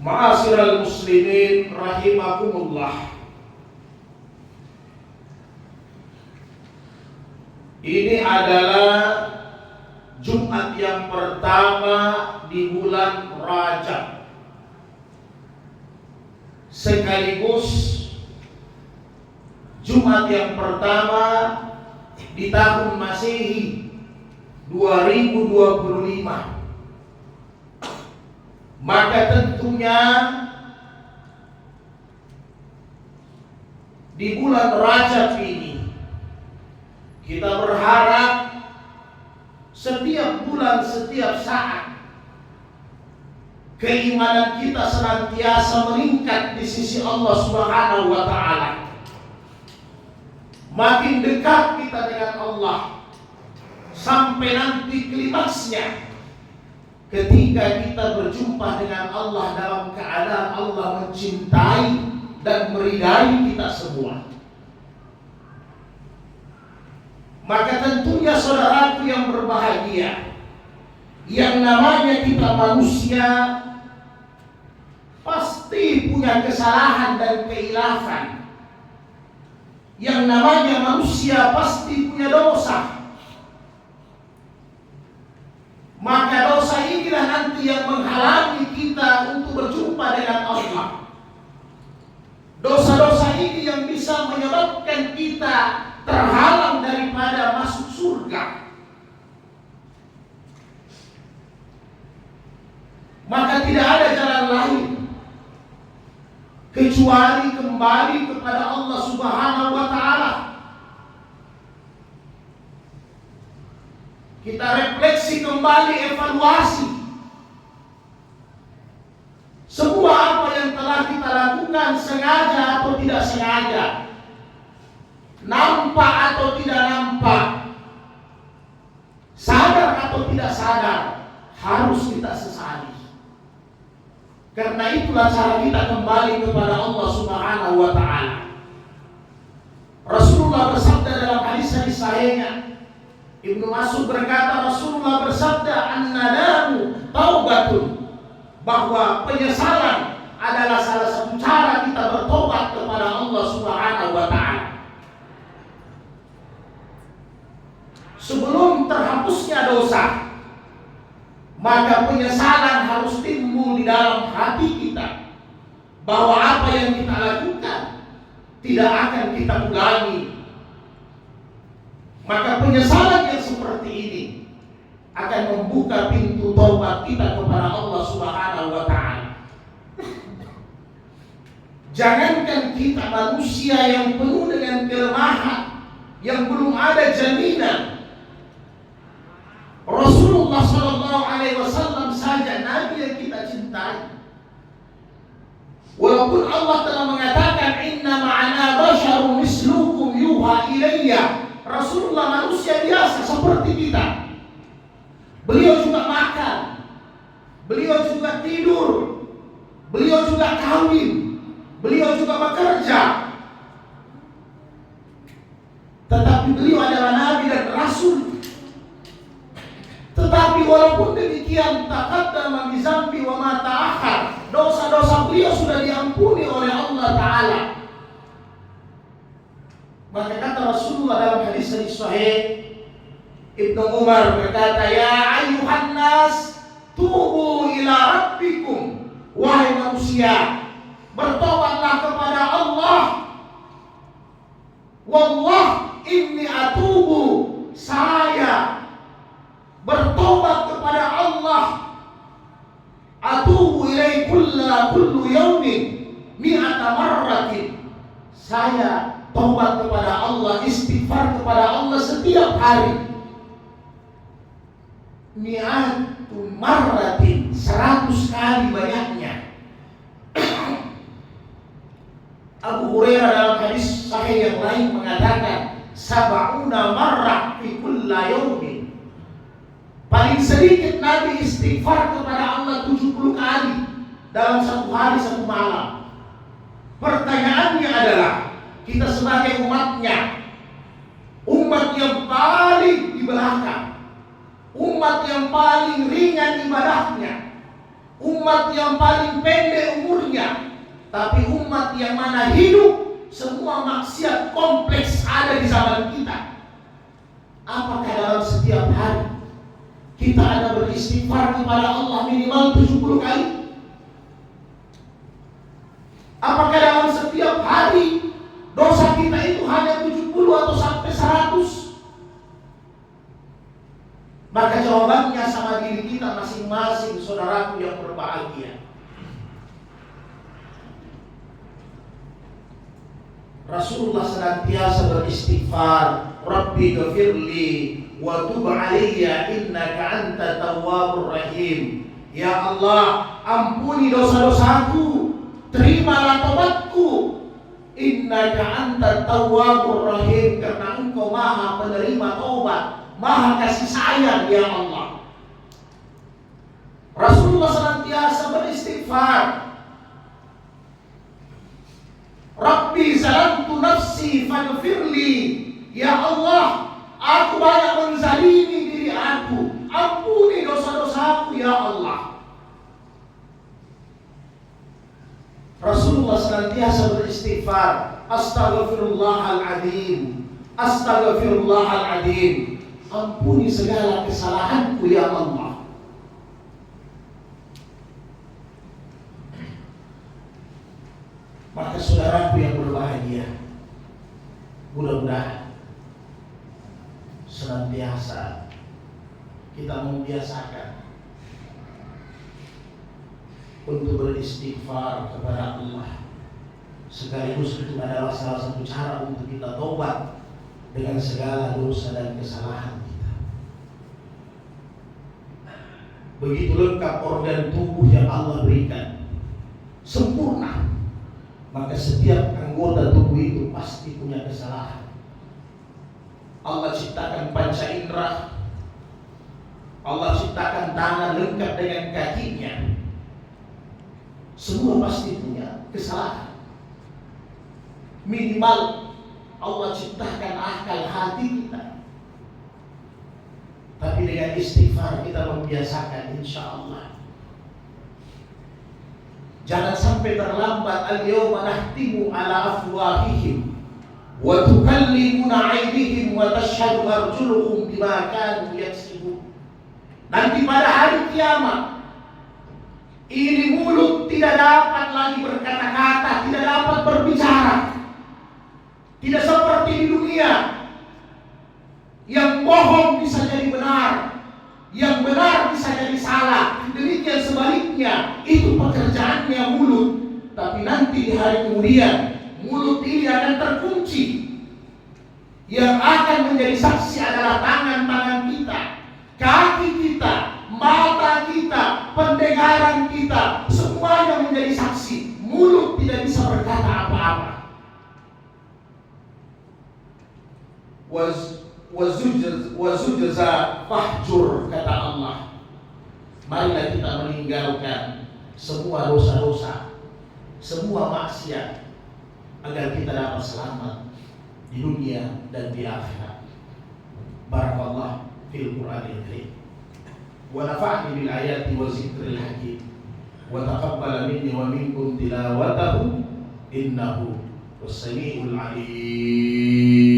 Ma'asyiral muslimin rahimakumullah. Ini adalah Jumat yang pertama di bulan Rajab, sekaligus Jumat yang pertama di tahun Masehi 2025. Maka tentunya di bulan Rajab ini kita berharap setiap bulan, setiap saat keimanan kita senantiasa meningkat di sisi Allah Subhanahu wa Ta'ala. Makin dekat kita dengan Allah sampai nanti klimaksnya, ketika kita berjumpa dengan Allah dalam keadaan Allah mencintai dan meridai kita semua. Maka tentunya saudaraku yang berbahagia, yang namanya kita manusia pasti punya kesalahan dan keilafan. Yang namanya manusia pasti punya dosa. Maka dosa inilah nanti yang menghalangi kita untuk berjumpa dengan Allah. Dosa-dosa ini yang bisa menyebabkan kita terhalang daripada masuk surga. Maka tidak ada jalan lain kecuali kembali kepada Allah Subhanahu wa Ta'ala. Kita refleksi kembali, evaluasi semua apa yang telah kita lakukan, sengaja atau tidak sengaja, nampak atau tidak nampak, sadar atau tidak sadar, harus kita sesali. Karena itulah cara kita kembali kepada Allah Subhanahu wa Ta'ala. Rasulullah bersabda dalam hadis-hadis sahihnya, Ibnu Mas'ud berkata, Rasulullah bersabda, an-nadamu taubatun, bahwa penyesalan adalah salah satu cara kita bertobat kepada Allah Subhanahu wa Ta'ala. Sebelum terhapusnya dosa, maka penyesalan harus timbul di dalam hati kita, bahwa apa yang kita lakukan tidak akan kita ulangi. Maka penyesalan yang seperti ini akan membuka pintu taubat kita kepada Allah Subhanahu wa Ta'ala. Jangankan kita manusia yang penuh dengan kelemahan, yang belum ada jaminan, Rasulullah Sallallahu Alaihi Wasallam saja, Nabi yang kita cintai, walaupun Allah telah mengatakan inna ma'ana basharun mislukum yuha ilayya, Rasulullah manusia biasa seperti kita. Beliau juga makan, beliau juga tidur, beliau juga kawin, beliau juga bekerja. Tetapi beliau adalah Nabi dan Rasul. Tetapi walaupun demikian, taqaddama bi zambi wa ma ta'akhkhar, dosa-dosa beliau sudah diampuni oleh Allah Ta'ala. Maka kata Rasulullah dalam hadis-hadis sahih, Ibnu Umar berkata, ya ayuhan nas tubu ila rabbikum, wahai manusia, bertobatlah kepada Allah. Wallah inni atubu, saya bertobat kepada Allah. Atubu ilai kullu yaumin mi'ata marratin, saya tobat kepada Allah, istighfar kepada Allah setiap hari. Mi'atu marratin, 100 kali banyaknya. Abu Hurairah dalam hadis sahih yang lain mengatakan, sab'una marrah fi kulla yaumin. Paling sedikit Nabi istighfar kepada Allah 70 kali dalam satu hari satu malam. Pertanyaannya adalah, kita sebagai umatnya, umat yang paling di belakang, umat yang paling ringan ibadahnya, umat yang paling pendek dunia. Tapi umat yang mana hidup semua maksiat kompleks ada di zaman kita. Apakah dalam setiap hari kita ada beristighfar kepada Allah minimal 70 kali? Apakah dalam setiap hari dosa kita itu hanya 70 atau sampai 100? Maka jawabannya sama diri kita masing-masing, saudaraku yang berbahagia. Rasulullah senantiasa beristighfar, Rabbi ghafirli wa tub alayya innaka anta tawwabur rahim. Ya Allah, ampuni dosa-dosaku, terimalah tobatku. Innaka anta tawwabur rahim, karena Engkau Maha penerima taubat, Maha kasih sayang, ya Allah. Rasulullah senantiasa beristighfar. Rabbi zalamtu nafsi faghfirli. Ya Allah, aku banyak menzalimi diri aku, ampuni dosa-dosaku, ya Allah. Rasulullah senantiasa beristighfar, astaghfirullahaladzim, astaghfirullahaladzim, ampuni segala kesalahanku, ya Allah. Maka saudaraku yang berbahagia, mudah-mudahan senantiasa kita membiasakan untuk beristighfar kepada Allah. Sekaligus itu adalah salah satu cara untuk kita tobat dengan segala dosa dan kesalahan kita. Begitu lengkap organ tubuh yang Allah berikan, sempurna. Maka setiap anggota tubuh itu pasti punya kesalahan. Allah ciptakan panca indera, Allah ciptakan tangan lengkap dengan kakinya. Semua pasti punya kesalahan. Minimal Allah ciptakan akal hati kita. Tapi dengan istighfar kita membiasakan, insya Allah. Jangan sampai terlambat. Al-yawma nahtimu ala afwahihim wa tukallimuna aydihim wa tashhadu arjuluhum bima kanu yaksibun. Nanti pada hari kiamat ini mulut tidak dapat lagi berkata-kata, tidak dapat berbicara. Tidak seperti di dunia, yang bohong bisa jadi benar, yang benar bisa jadi salah. Demikian sebaliknya, itu pekerjaannya mulut. Tapi nanti di hari kemudian, mulut ini akan terkunci. Yang akan menjadi saksi adalah tangan-tangan kita, kaki kita, mata kita, pendengaran kita, semuanya menjadi saksi. Mulut tidak bisa berkata apa-apa. Wazujza fahjur, kata Allah. Marilah kita meninggalkan semua dosa-dosa, semua maksiat, agar kita dapat selamat di dunia dan di akhirat. Barakallah fil Qur'anil Karim. Wa nafa'ni bil ayati wa zikril hakim. Wa taqabbala minni wa minkum tilawatahu innahu was-sami'ul 'alim.